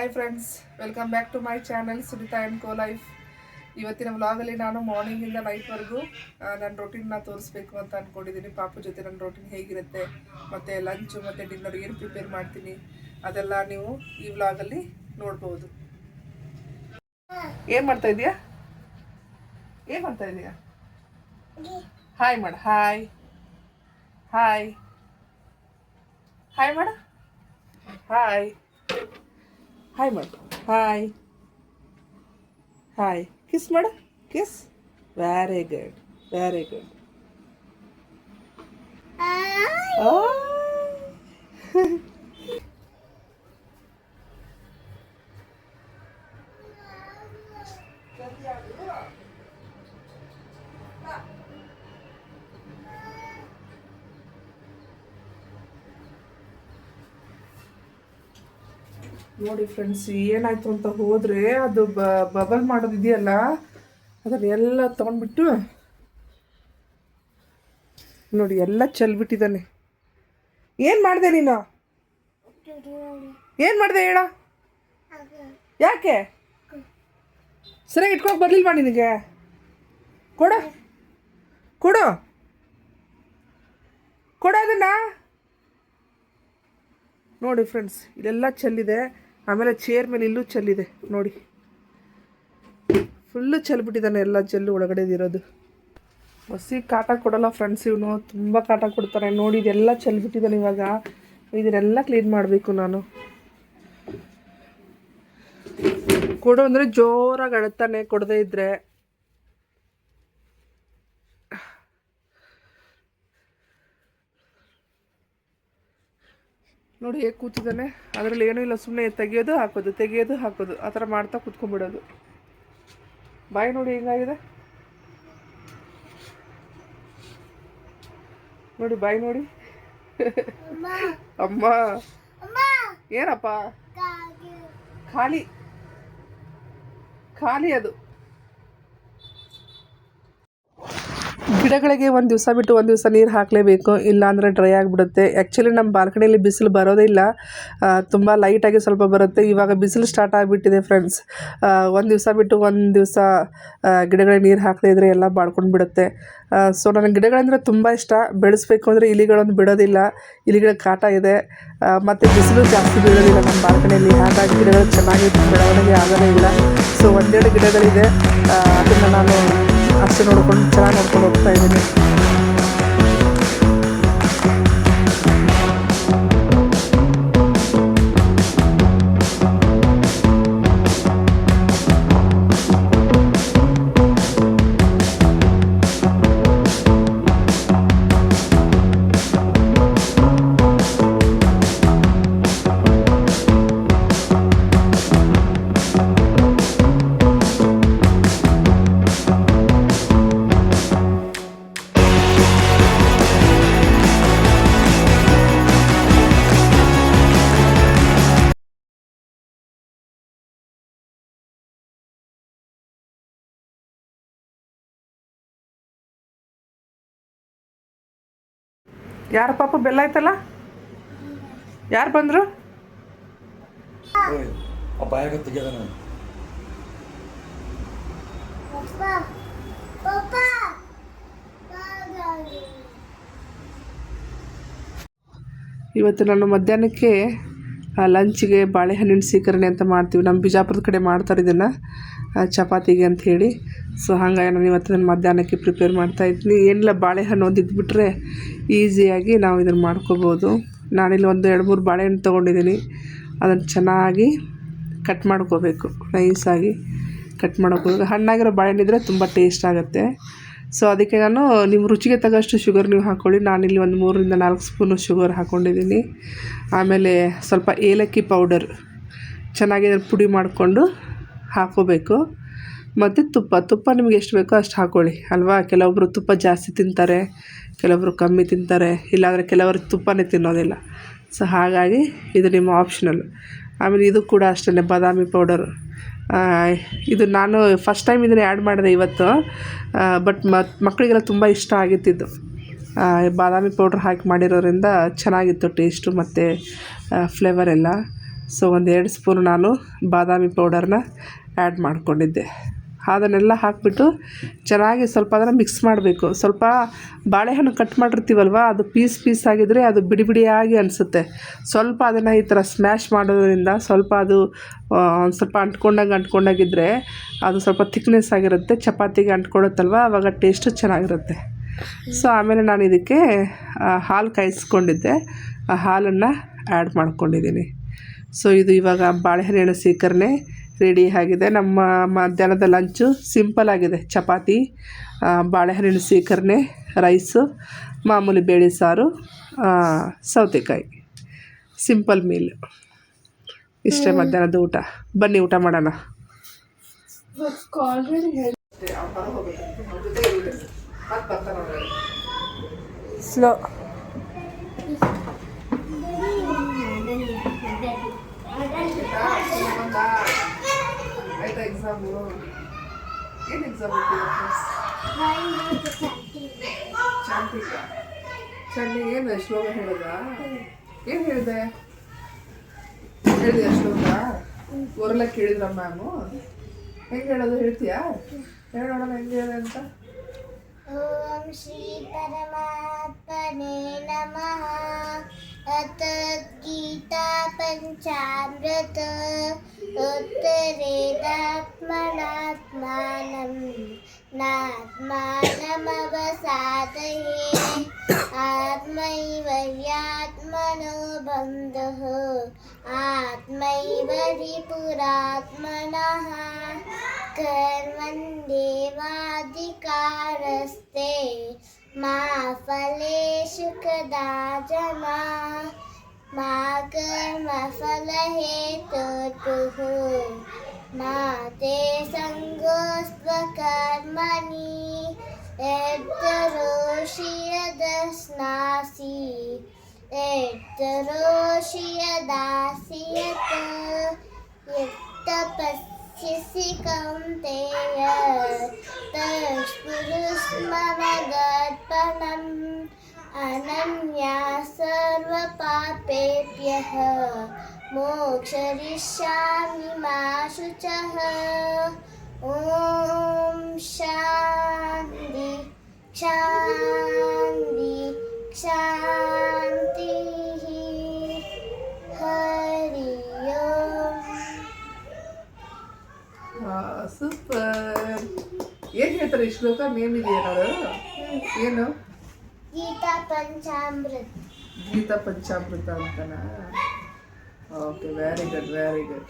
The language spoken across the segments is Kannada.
Hi friends, welcome back to my channel Sunita and co life. ಇವತ್ತಿನ ವ್ಲಾಗಲ್ಲಿ ನಾನು ಮಾರ್ನಿಂಗಿಂದ ನೈಟ್ವರೆಗೂ ನನ್ನ ರೊಟೀನ್ನ ತೋರಿಸ್ಬೇಕು ಅಂತ ಅಂದ್ಕೊಂಡಿದ್ದೀನಿ. ಪಾಪು ಜೊತೆ ನನ್ನ ರೊಟೀನ್ ಹೇಗಿರುತ್ತೆ ಮತ್ತು ಲಂಚು ಮತ್ತು ಡಿನ್ನರ್ ಏನು ಪ್ರಿಪೇರ್ ಮಾಡ್ತೀನಿ ಅದೆಲ್ಲ ನೀವು ಈ ವ್ಲಾಗಲ್ಲಿ ನೋಡ್ಬೋದು. ಏನು ಮಾಡ್ತಾ ಇದೀಯಾ? ಏನು ಮಾಡ್ತಾ ಇದೀಯಾ? ಹಾಯ್ ಮಾಡ. ಹಾಯ್ ಹಾಯ್ ಹಾಯ್ ಮಾಡ. ಹಾಯ್ ಹಾಯ್ ಮಾಡು. ಹಾಯ್ ಹಾಯ್ ಕಿಸ್ ಮಾಡು. Kiss. Very good, very good. ನೋಡಿ ಫ್ರೆಂಡ್ಸ್, ಏನಾಯ್ತು ಅಂತ ಹೋದರೆ ಅದು ಬಬಲ್ ಮಾಡೋದಿದೆಯಲ್ಲ ಅದನ್ನೆಲ್ಲ ತೊಗೊಂಡ್ಬಿಟ್ಟು ನೋಡಿ ಎಲ್ಲ ಚೆಲ್ಬಿಟ್ಟಿದ್ದಾನೆ. ಏನು ಮಾಡಿದೆ ನೀನು? ಏನು ಮಾಡಿದೆ ಹೇಳ? ಯಾಕೆ ಸರಿಯಾಗಿ ಇಟ್ಕೊಂಡು ಬರಲಿಲ್ವಾ ನಿನಗೆ? ಕೊಡು ಕೊಡು ಕೊಡು ಅದನ್ನ. ನೋಡಿ ಫ್ರೆಂಡ್ಸ್, ಇಲ್ಲೆಲ್ಲ ಚೆಲ್ಲಿದೆ. ಆಮೇಲೆ ಚೇರ್ ಮೇಲೆ ಇಲ್ಲೂ ಚೆಲ್ಲಿದೆ ನೋಡಿ. ಫುಲ್ಲು ಚೆಲ್ಬಿಟ್ಟಿದ್ದಾನೆ ಎಲ್ಲ ಜೆಲ್ಲು ಒಳಗಡೆದಿರೋದು. ಬಸ್ಸಿಗೆ ಕಾಟ ಕೊಡೋಲ್ಲ ಫ್ರೆಂಡ್ಸ್, ಇವನು ತುಂಬ ಕಾಟ ಕೊಡ್ತಾನೆ. ನೋಡಿ ಇದೆಲ್ಲ ಚೆಲ್ಬಿಟ್ಟಿದ್ದಾನೆ. ಇವಾಗ ಇದನ್ನೆಲ್ಲ ಕ್ಲೀನ್ ಮಾಡಬೇಕು ನಾನು. ಕೊಡು ಅಂದರೆ ಜೋರಾಗಿ ಅಳ್ತಾನೆ ಕೊಡದೇ ಇದ್ದರೆ. ನೋಡಿ ಹೇಗೆ ಕೂತಿದ್ದಾನೆ. ಅದರಲ್ಲಿ ಏನೂ ಇಲ್ಲ, ಸುಮ್ಮನೆ ತೆಗಿಯೋದು ಹಾಕೋದು, ತೆಗಿಯೋದು ಹಾಕೋದು, ಆ ಥರ ಮಾಡ್ತಾ ಕೂತ್ಕೊಂಡ್ಬಿಡೋದು. ಬಾಯಿ ನೋಡಿ ಹೆಂಗಾಗಿದೆ ನೋಡಿ, ಬಾಯಿ ನೋಡಿ. ಅಮ್ಮ ಏನಪ್ಪ? ಖಾಲಿ ಖಾಲಿ ಅದು. ಗಿಡಗಳಿಗೆ ಒಂದು ದಿವಸ ಬಿಟ್ಟು ಒಂದು ದಿವಸ ನೀರು ಹಾಕಲೇಬೇಕು, ಇಲ್ಲಾಂದರೆ ಡ್ರೈ ಆಗಿಬಿಡುತ್ತೆ. ಆ್ಯಕ್ಚುಲಿ ನಮ್ಮ ಬಾಲ್ಕನಿಯಲ್ಲಿ ಬಿಸಿಲು ಬರೋದೇ ಇಲ್ಲ, ತುಂಬ ಲೈಟಾಗಿ ಸ್ವಲ್ಪ ಬರುತ್ತೆ. ಇವಾಗ ಬಿಸಿಲು ಸ್ಟಾರ್ಟ್ ಆಗಿಬಿಟ್ಟಿದೆ ಫ್ರೆಂಡ್ಸ್. ಒಂದು ದಿವಸ ಬಿಟ್ಟು ಒಂದು ದಿವಸ ಗಿಡಗಳಿಗೆ ನೀರು ಹಾಕದೇ ಇದ್ದರೆ ಎಲ್ಲ ಬಾಡ್ಕೊಂಡು ಬಿಡುತ್ತೆ. ಸೊ ನನಗೆ ಗಿಡಗಳಂದರೆ ತುಂಬ ಇಷ್ಟ. ಬೆಳೆಸ್ಬೇಕು ಅಂದರೆ ಇಲಿಗಳನ್ನು ಬಿಡೋದಿಲ್ಲ, ಇಲಿಗಳ ಕಾಟ ಇದೆ. ಮತ್ತು ಬಿಸಿಲು ಜಾಸ್ತಿ ಬೀಳೋದಿಲ್ಲ ನಮ್ಮ ಬಾಲ್ಕನಿಯಲ್ಲಿ, ಹಾಗಾಗಿ ಗಿಡಗಳು ಚೆನ್ನಾಗಿ ಬೆಳವಣಿಗೆ ಆಗೋದೇ ಇಲ್ಲ. ಸೊ ಒಂದೆರಡು ಗಿಡಗಳಿದೆ, ಅದನ್ನು ನಾನು ಅಷ್ಟೇ ನೋಡ್ಕೊಂಡು ಚೆನ್ನಾಗಿ ನೋಡ್ಕೊಂಡು ಹೋಗ್ತಾ ಇದ್ದೀನಿ. ಯಾರು ಪಾಪ ಬೆಲ್ಲ ಆಯ್ತಲ್ಲ? ಯಾರು ಬಂದರು? ಇವತ್ತು ನಾನು ಮಧ್ಯಾಹ್ನಕ್ಕೆ ಲಂಚ್ಗೆ ಬಾಳೆಹಣ್ಣಿನ ಸ್ವೀಕರಣೆ ಅಂತ ಮಾಡ್ತೀವಿ. ನಮ್ಮ ಬಿಜಾಪುರದ ಕಡೆ ಮಾಡ್ತಾರೆ ಇದನ್ನು, ಚಪಾತಿಗೆ ಅಂತ ಹೇಳಿ. ಸೊ ಹಾಗಾಗಿ ನಾನು ಇವತ್ತು ನನ್ನ ಮಧ್ಯಾಹ್ನಕ್ಕೆ ಪ್ರಿಪೇರ್ ಮಾಡ್ತಾಯಿದ್ದೀನಿ. ಏನಿಲ್ಲ, ಬಾಳೆಹಣ್ಣು ಒಂದು ಇದ್ಬಿಟ್ರೆ ಈಸಿಯಾಗಿ ನಾವು ಇದನ್ನು ಮಾಡ್ಕೋಬೋದು. ನಾನಿಲ್ಲಿ ಒಂದು 2-3 ಬಾಳೆಹಣ್ಣು ತೊಗೊಂಡಿದ್ದೀನಿ. ಅದನ್ನು ಚೆನ್ನಾಗಿ ಕಟ್ ಮಾಡ್ಕೋಬೇಕು, ನೈಸಾಗಿ ಕಟ್ ಮಾಡ್ಕೋಬೇಕು. ಹಣ್ಣಾಗಿರೋ ಬಾಳೆಹಣ್ಣಿದ್ರೆ ತುಂಬ ಟೇಸ್ಟ್ ಆಗುತ್ತೆ. ಸೊ ಅದಕ್ಕೆ ನಾನು ನಿಮ್ಮ ರುಚಿಗೆ ತಗೋಷ್ಟು ಶುಗರ್ ನೀವು ಹಾಕ್ಕೊಳ್ಳಿ. ನಾನಿಲ್ಲಿ ಒಂದು 3-4 ಸ್ಪೂನು ಶುಗರ್ ಹಾಕ್ಕೊಂಡಿದ್ದೀನಿ. ಆಮೇಲೆ ಸ್ವಲ್ಪ ಏಲಕ್ಕಿ ಪೌಡರ್ ಚೆನ್ನಾಗಿ ಪುಡಿ ಮಾಡಿಕೊಂಡು ಹಾಕ್ಕೋಬೇಕು. ಮತ್ತು ತುಪ್ಪ ನಿಮಗೆ ಎಷ್ಟು ಬೇಕೋ ಅಷ್ಟು ಹಾಕ್ಕೊಳ್ಳಿ ಅಲ್ವಾ. ಕೆಲವೊಬ್ಬರು ತುಪ್ಪ ಜಾಸ್ತಿ ತಿಂತಾರೆ, ಕೆಲವೊಬ್ಬರು ಕಮ್ಮಿ ತಿಂತಾರೆ, ಇಲ್ಲಾಂದರೆ ಕೆಲವರು ತುಪ್ಪನೇ ತಿನ್ನೋದಿಲ್ಲ. ಸೊ ಹಾಗಾಗಿ ಇದು ನಿಮ್ಮ ಆಪ್ಷನಲ್. ಆಮೇಲೆ ಇದು ಕೂಡ ಅಷ್ಟೇ, ಬಾದಾಮಿ ಪೌಡರ್. ಇದು ನಾನು ಫಸ್ಟ್ ಟೈಮ್ ಇದನ್ನು ಆ್ಯಡ್ ಮಾಡಿದೆ ಇವತ್ತು. ಬಟ್ ಮಕ್ಕಳಿಗೆಲ್ಲ ತುಂಬ ಇಷ್ಟ ಆಗಿತ್ತಿದ್ದು. ಬಾದಾಮಿ ಪೌಡ್ರ್ ಹಾಕಿ ಮಾಡಿರೋದ್ರಿಂದ ಚೆನ್ನಾಗಿತ್ತು ಟೇಸ್ಟು ಮತ್ತು ಫ್ಲೇವರ್ ಎಲ್ಲ. ಸೊ 1-2 ಸ್ಪೂನ್ ನಾನು ಬಾದಾಮಿ ಪೌಡರ್ನ ಆ್ಯಡ್ ಮಾಡ್ಕೊಂಡಿದ್ದೆ. ಅದನ್ನೆಲ್ಲ ಹಾಕಿಬಿಟ್ಟು ಚೆನ್ನಾಗಿ ಸ್ವಲ್ಪ ಅದನ್ನು ಮಿಕ್ಸ್ ಮಾಡಬೇಕು. ಸ್ವಲ್ಪ ಬಾಳೆಹಣ್ಣು ಕಟ್ ಮಾಡಿರ್ತೀವಲ್ವ, ಅದು ಪೀಸ್ ಆಗಿದ್ದರೆ ಅದು ಬಿಡಿ ಬಿಡಿಯಾಗಿ ಅನಿಸುತ್ತೆ. ಸ್ವಲ್ಪ ಅದನ್ನು ಈ ಥರ ಸ್ಮ್ಯಾಶ್ ಮಾಡೋದ್ರಿಂದ ಸ್ವಲ್ಪ ಅದು ಒಂದು ಸ್ವಲ್ಪ ಅಂಟ್ಕೊಂಡಾಗಿದ್ದರೆ ಅದು ಸ್ವಲ್ಪ ಥಿಕ್ನೆಸ್ ಆಗಿರುತ್ತೆ, ಚಪಾತಿಗೆ ಅಂಟ್ಕೊಳುತ್ತಲ್ವ, ಆವಾಗ ಟೇಸ್ಟು ಚೆನ್ನಾಗಿರುತ್ತೆ. ಸೊ ಆಮೇಲೆ ನಾನು ಇದಕ್ಕೆ ಹಾಲು ಕಾಯಿಸ್ಕೊಂಡಿದ್ದೆ, ಆ ಹಾಲನ್ನು ಆ್ಯಡ್ ಮಾಡ್ಕೊಂಡಿದ್ದೀನಿ. ಸೊ ಇದು ಇವಾಗ ಬಾಳೆಹಣ್ಣಿನ ಸೀಕರಣೆ ರೆಡಿ ಆಗಿದೆ. ನಮ್ಮ ಮಧ್ಯಾಹ್ನದ ಲಂಚು ಸಿಂಪಲ್ ಆಗಿದೆ. ಚಪಾತಿ, ಬಾಳೆಹಣ್ಣಿನ ಸೀಕರಣೆ, ರೈಸು, ಮಾಮೂಲಿ ಬೇಳೆ ಸಾರು, ಸೌತೆಕಾಯಿ, ಸಿಂಪಲ್ ಮೀಲ್. ಇಷ್ಟೇ ಮಧ್ಯಾಹ್ನದ ಊಟ. ಬನ್ನಿ ಊಟ ಮಾಡೋಣ. ಸ್ಲೋ ಆಯ್ತಾ ಎಕ್ಸಾಮು? ಏನು ಎಕ್ಸಾಮ್ ಚಾಂಪಿಕ ಚಂಡಿ ಏನು ಶ್ಲೋಕ ಹೇಳಿದ? ಏನು ಹೇಳಿದೆ ಶ್ಲೋಕ? ಓರಲ್ಲ ಕೇಳಿದ್ರ ಮ್ಯಾಮು? ಹೆಂಗೆ ಹೇಳೋದು ಹೇಳ್ತೀಯಾ? ಹೇಳೋಣ ಹೆಂಗೆ ಹೇಳಿ ಅಂತ. ಓಂ ಶ್ರೀ ಪರಮಾತ್ಮನೇ ನಮಃ. ಅಥ ಗೀತಾ ಪಂಚಾಮೃತ ಉತ್ತರೇದಾತ್ಮನಾತ್ಮಾನಂ ನಾತ್ಮಾನಮವಸಾದಯೇ ಆತ್ಮೈವ ಹ್ಯಾತ್ಮನೋ ಬಂಧುಃ ಆತ್ಮೈವ ರಿಪುರಾತ್ಮನಃ ಕರ್ಮಣ್ಯೇವಾಧಿಕಾರಸ್ತೆ ಮಾ ಫಲೇಷು ಕದಾಚನ ಮಾ ಕರ್ಮಫಲಹೇತುಃ ಮಾ ತೇ ಸಂಗೋಸ್ತ್ವಕರ್ಮಣಿ ಯದ್ಕರೋಷಿ ಯದಶ್ನಾಸಿ ಯದ್ಕರೋಷಿ ಯದಾಸಿ ಯತ್ ಯತ್ತಪಸ್ಯಸಿ ಕೌಂತೆಯ ತಸ್ಪುರುಸ್ಮನಗರ್ಪಣಂ ಅನನ್ಯಾ ಸರ್ವಪಾಪೇಭ್ಯಃ ಮೋಕ್ಷಯಿಷ್ಯಾಮಿ ಮಾ ಶುಚಃ. ಓಂ ಶಾಂತಿ ಶಾಂತಿ ಶಾಂತಿ. ಹರಿ ಓಂ. ಸೂಪರ್. ಏನು ಹೇಳ್ತಾರೆ ಈ ಶ್ಲೋಕ? ನೇಮ್ ಇದೆಯೇನಾದ್ರು? ಏನು? ಗೀತಾ ಪಂಚಾಮೃತ. ಗೀತಾ ಪಂಚಾಮೃತ ಅಂತನಾ? Okay, very good very good.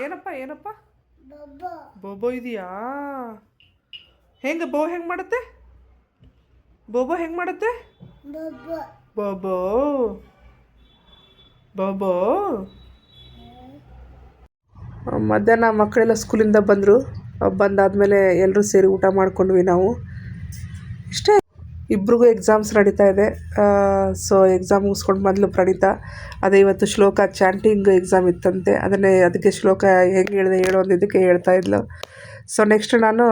ಏನಪ್ಪ ಏನಪ್ಪ? ಬೋಬೋ ಇದೆಯಾ? ಹೆಂಗೆ ಹೆಂಗೆ ಮಾಡುತ್ತೆ? ಬೋಬೋ ಹೆಂಗೆ ಮಾಡುತ್ತೆ? ಬೋಬೋ ಬೋಬೋ. ಮಧ್ಯಾಹ್ನ ಮಕ್ಕಳೆಲ್ಲ ಸ್ಕೂಲಿಂದ ಬಂದರು. ಬಂದಾದಮೇಲೆ ಎಲ್ಲರೂ ಸೇರಿ ಊಟ ಮಾಡ್ಕೊಂಡ್ವಿ ನಾವು. ಇಷ್ಟೇ. ಇಬ್ರಿಗೂ ಎಕ್ಸಾಮ್ಸ್ ನಡೀತಾ ಇದೆ. ಸೊ ಎಕ್ಸಾಮ್ ಮುಗಿಸ್ಕೊಂಡು ಮೊದಲು ಪ್ರಣೀತಾ ಅದೇ ಇವತ್ತು ಶ್ಲೋಕ ಚಾಂಟಿಂಗ್ ಎಕ್ಸಾಮ್ ಇತ್ತಂತೆ. ಅದಕ್ಕೆ ಶ್ಲೋಕ ಹೆಂಗೆ ಹೇಳಿದೆ ಹೇಳೋ ಅಂದಿದ್ದಕ್ಕೆ ಹೇಳ್ತಾ ಇದ್ಲು. ಸೊ ನೆಕ್ಸ್ಟ್ ನಾನು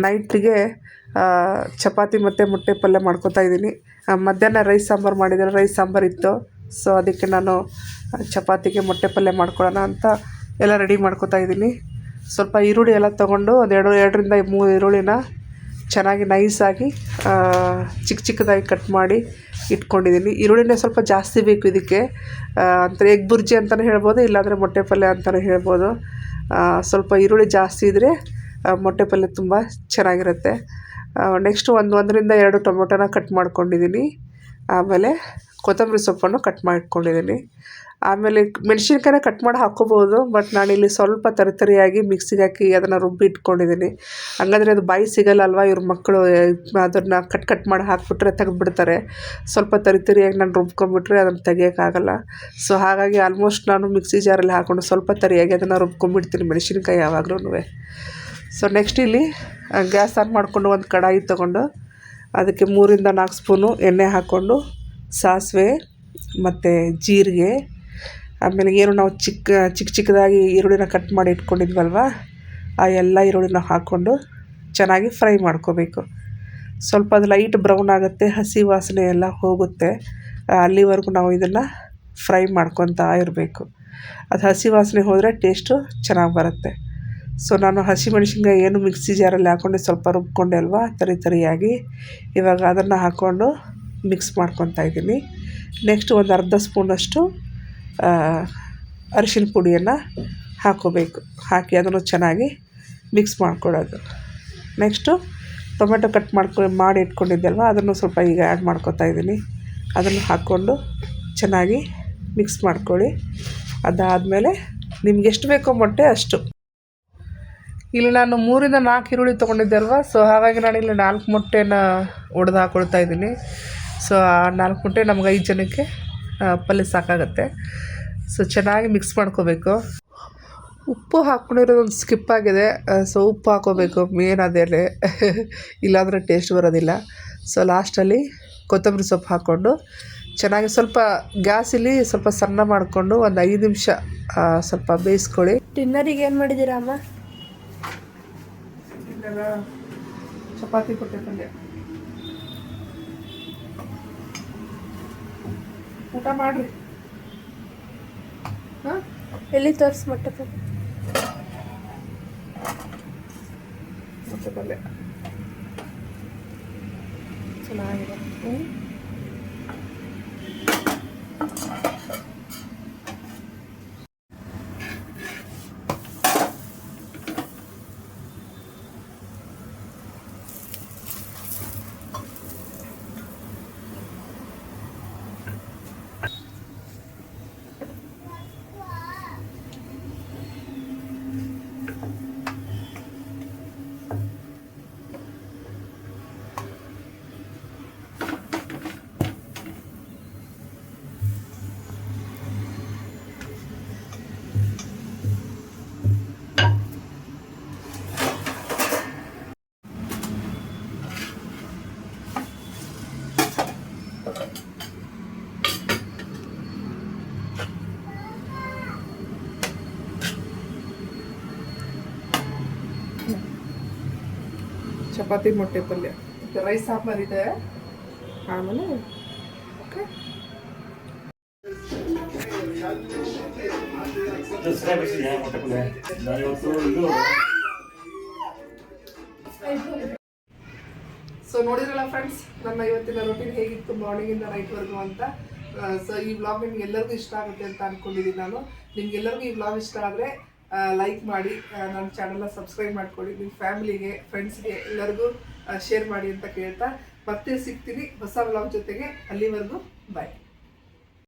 ನೈಟಿಗೆ ಚಪಾತಿ ಮತ್ತು ಮೊಟ್ಟೆ ಪಲ್ಯ ಮಾಡ್ಕೊತಾ ಇದ್ದೀನಿ. ಮಧ್ಯಾಹ್ನ ರೈಸ್ ಸಾಂಬಾರು ಮಾಡಿದರೆ ರೈಸ್ ಸಾಂಬಾರು ಇತ್ತು. ಸೊ ಅದಕ್ಕೆ ನಾನು ಚಪಾತಿಗೆ ಮೊಟ್ಟೆ ಪಲ್ಯ ಮಾಡ್ಕೊಳ್ಳೋಣ ಅಂತ ಎಲ್ಲ ರೆಡಿ ಮಾಡ್ಕೊತಾ ಇದ್ದೀನಿ. ಸ್ವಲ್ಪ ಈರುಳ್ಳಿ ಎಲ್ಲ ತೊಗೊಂಡು ಒಂದು 2ರಿಂದ 3 ಈರುಳ್ಳಿನ ಚೆನ್ನಾಗಿ ನೈಸಾಗಿ ಚಿಕ್ಕದಾಗಿ ಕಟ್ ಮಾಡಿ ಇಟ್ಕೊಂಡಿದ್ದೀನಿ. ಈರುಳ್ಳಿನೇ ಸ್ವಲ್ಪ ಜಾಸ್ತಿ ಬೇಕು ಇದಕ್ಕೆ. ಅಂದರೆ ಎಗ್ ಬುರ್ಜಿ ಅಂತಲೇ ಹೇಳ್ಬೋದು, ಇಲ್ಲಾಂದರೆ ಮೊಟ್ಟೆ ಪಲ್ಯ ಅಂತಲೇ ಹೇಳ್ಬೋದು. ಸ್ವಲ್ಪ ಈರುಳ್ಳಿ ಜಾಸ್ತಿ ಇದ್ದರೆ ಮೊಟ್ಟೆ ಪಲ್ಯ ತುಂಬ ಚೆನ್ನಾಗಿರುತ್ತೆ. ನೆಕ್ಸ್ಟು 1ರಿಂದ 2 ಟೊಮೊಟೊನ ಕಟ್ ಮಾಡ್ಕೊಂಡಿದ್ದೀನಿ. ಆಮೇಲೆ ಕೊತ್ತಂಬರಿ ಸೊಪ್ಪನ್ನು ಕಟ್ ಮಾಡಿಟ್ಕೊಂಡಿದ್ದೀನಿ. ಆಮೇಲೆ ಮೆಣಸಿನ್ಕಾಯಿನ ಕಟ್ ಮಾಡಿ ಹಾಕ್ಕೋಬೋದು, ಬಟ್ ನಾನಿಲ್ಲಿ ಸ್ವಲ್ಪ ತರಿಯಾಗಿ ಮಿಕ್ಸಿಗೆ ಹಾಕಿ ಅದನ್ನು ರುಬ್ಬಿ ಇಟ್ಕೊಂಡಿದ್ದೀನಿ. ಹಂಗಂದರೆ ಅದು ಬಾಯಿ ಸಿಗಲ್ಲ ಅಲ್ವಾ, ಇವ್ರ ಮಕ್ಕಳು ಅದನ್ನು ಕಟ್ ಮಾಡಿ ಹಾಕ್ಬಿಟ್ರೆ ತೆಗೆದುಬಿಡ್ತಾರೆ. ಸ್ವಲ್ಪ ತರಿಯಾಗಿ ನಾನು ರುಬ್ಕೊಂಡ್ಬಿಟ್ರೆ ಅದನ್ನು ತೆಗಿಯೋಕ್ಕಾಗಲ್ಲ. ಸೊ ಹಾಗಾಗಿ ಆಲ್ಮೋಸ್ಟ್ ನಾನು ಮಿಕ್ಸಿ ಜಾರಲ್ಲಿ ಹಾಕ್ಕೊಂಡು ಸ್ವಲ್ಪ ತರಿಯಾಗಿ ಅದನ್ನು ರುಬ್ಕೊಂಡ್ಬಿಡ್ತೀನಿ ಮೆಣಸಿನ್ಕಾಯಿ ಯಾವಾಗ್ಲೂ. ಸೊ ನೆಕ್ಸ್ಟ್ ಇಲ್ಲಿ ಗ್ಯಾಸ್ ಆನ್ ಮಾಡಿಕೊಂಡು ಒಂದು ಕಡಾಯಿ ತೊಗೊಂಡು ಅದಕ್ಕೆ 3ರಿಂದ 4 ಸ್ಪೂನು ಎಣ್ಣೆ ಹಾಕ್ಕೊಂಡು ಸಾಸಿವೆ ಮತ್ತು ಜೀರಿಗೆ, ಆಮೇಲೆ ಏನು ನಾವು ಚಿಕ್ಕದಾಗಿ ಈರುಳ್ಳಿನ ಕಟ್ ಮಾಡಿ ಇಟ್ಕೊಂಡಿದ್ವಲ್ವ, ಆ ಎಲ್ಲ ಈರುಳ್ಳಿನ ಹಾಕ್ಕೊಂಡು ಚೆನ್ನಾಗಿ ಫ್ರೈ ಮಾಡ್ಕೋಬೇಕು. ಸ್ವಲ್ಪ ಅದು ಲೈಟ್ ಬ್ರೌನ್ ಆಗುತ್ತೆ, ಹಸಿ ವಾಸನೆ ಎಲ್ಲ ಹೋಗುತ್ತೆ, ಅಲ್ಲಿವರೆಗೂ ನಾವು ಇದನ್ನು ಫ್ರೈ ಮಾಡ್ಕೊತಾ ಇರಬೇಕು. ಅದು ಹಸಿ ವಾಸನೆ ಹೋದರೆ ಟೇಸ್ಟು ಚೆನ್ನಾಗಿ ಬರುತ್ತೆ. ಸೊ ನಾನು ಹಸಿಮೆಣ್ಸಿನ್ಕಾಯಿ ಏನು ಮಿಕ್ಸಿ ಜಾರಲ್ಲಿ ಹಾಕ್ಕೊಂಡು ಸ್ವಲ್ಪ ರುಬ್ಕೊಂಡೆ ಅಲ್ವಾ ತರಿಯಾಗಿ, ಇವಾಗ ಅದನ್ನು ಹಾಕ್ಕೊಂಡು ಮಿಕ್ಸ್ ಮಾಡ್ಕೊತಾ ಇದ್ದೀನಿ. ನೆಕ್ಸ್ಟ್ ಒಂದು ಅರ್ಧ ಸ್ಪೂನಷ್ಟು ಅರಿಶಿನ ಪುಡಿಯನ್ನು ಹಾಕ್ಕೋಬೇಕು. ಹಾಕಿ ಅದನ್ನು ಚೆನ್ನಾಗಿ ಮಿಕ್ಸ್ ಮಾಡ್ಕೊಳ್ಳೋದು. ನೆಕ್ಸ್ಟು ಟೊಮೆಟೊ ಕಟ್ ಮಾಡಿ ಇಟ್ಕೊಂಡಿದ್ದೆ ಅಲ್ವಾ, ಅದನ್ನು ಸ್ವಲ್ಪ ಈಗ ಆ್ಯಡ್ ಮಾಡ್ಕೊತಾ ಇದ್ದೀನಿ. ಅದನ್ನು ಹಾಕ್ಕೊಂಡು ಚೆನ್ನಾಗಿ ಮಿಕ್ಸ್ ಮಾಡ್ಕೊಳ್ಳಿ. ಅದಾದಮೇಲೆ ನಿಮ್ಗೆ ಎಷ್ಟು ಬೇಕೋ ಮೊಟ್ಟೆ ಅಷ್ಟು. ಇಲ್ಲಿ ನಾನು 3ರಿಂದ 4 ಈರುಳ್ಳಿ ತೊಗೊಂಡಿದ್ದೆ ಅಲ್ವಾ, ಸೊ ಹಾಗಾಗಿ ನಾನು ಇಲ್ಲಿ 4 ಮೊಟ್ಟೆನ ಒಡೆದು ಹಾಕ್ಕೊಳ್ತಾ ಇದ್ದೀನಿ. ಸೊ ಆ 4 ಮೊಟ್ಟೆ ನಮ್ಗೆ 5 ಜನಕ್ಕೆ ಪಲ್ಯ ಸಾಕಾಗುತ್ತೆ. ಸೊ ಚೆನ್ನಾಗಿ ಮಿಕ್ಸ್ ಮಾಡ್ಕೋಬೇಕು. ಉಪ್ಪು ಹಾಕ್ಕೊಂಡಿರೋದೊಂದು ಸ್ಕಿಪ್ ಆಗಿದೆ. ಸೊ ಉಪ್ಪು ಹಾಕ್ಕೋಬೇಕು, ಮೇನ್ ಅದೇನೆ, ಇಲ್ಲಾಂದರೆ ಟೇಸ್ಟ್ ಬರೋದಿಲ್ಲ. ಸೊ ಲಾಸ್ಟಲ್ಲಿ ಕೊತ್ತಂಬರಿ ಸೊಪ್ಪು ಹಾಕ್ಕೊಂಡು ಚೆನ್ನಾಗಿ ಸ್ವಲ್ಪ ಗ್ಯಾಸಲ್ಲಿ ಸ್ವಲ್ಪ ಸಣ್ಣ ಮಾಡಿಕೊಂಡು ಒಂದು 5 ನಿಮಿಷ ಸ್ವಲ್ಪ ಬೇಯಿಸ್ಕೊಳ್ಳಿ. ಡಿನ್ನರಿಗೆ ಏನು ಮಾಡಿದ್ದೀರಾ ಅಮ್ಮ? ಚಪಾತಿ ಕೊಟ್ಟೆ ಪಲ್ಯ. ಊಟ ಮಾಡಿರಿ. ಹಾಂ, ಎಲ್ಲಿ ತೋರಿಸಿ ಮೊಟ್ಟೆ ಪಲ್ಯ ಚೆನ್ನಾಗಿದೆ. ಚಪಾತಿ ಮೊಟ್ಟೆ ಪಲ್ಯ, ರೈಸ್ ಸಾಂಬಾರಿದೆ. ಆಮೇಲೆ ಓಕೆ, ಸೊ ನೋಡಿದ್ರಲ್ಲ ಫ್ರೆಂಡ್ಸ್, ನನ್ನ ಇವತ್ತಿನ ರೂಟೀನ್ ಹೇಗಿತ್ತು ಮಾರ್ನಿಂಗಿಂದ ನೈಟ್ವರೆಗೂ ಅಂತ. ಸೊ ಈ ವ್ಲಾಗ್ ನಿಮ್ಗೆ ಎಲ್ಲರಿಗೂ ಇಷ್ಟ ಆಗುತ್ತೆ ಅಂತ ಅಂದ್ಕೊಂಡಿದ್ದೀನಿ ನಾನು. ನಿಮ್ಗೆಲ್ಲರಿಗೂ ಈ ವ್ಲಾಗ್ ಇಷ್ಟ ಆದರೆ ಲೈಕ್ ಮಾಡಿ, ನನ್ನ ಚಾನಲ್ನ ಸಬ್ಸ್ಕ್ರೈಬ್ ಮಾಡ್ಕೊಳ್ಳಿ. ನಿಮ್ಮ ಫ್ಯಾಮಿಲಿಗೆ, ಫ್ರೆಂಡ್ಸ್ಗೆ ಎಲ್ಲರಿಗೂ ಶೇರ್ ಮಾಡಿ ಅಂತ ಕೇಳ್ತಾ ಮತ್ತೆ ಸಿಗ್ತೀನಿ ಹೊಸ ವ್ಲಾಗ್ ಜೊತೆಗೆ. ಅಲ್ಲಿವರೆಗೂ ಬಾಯ್.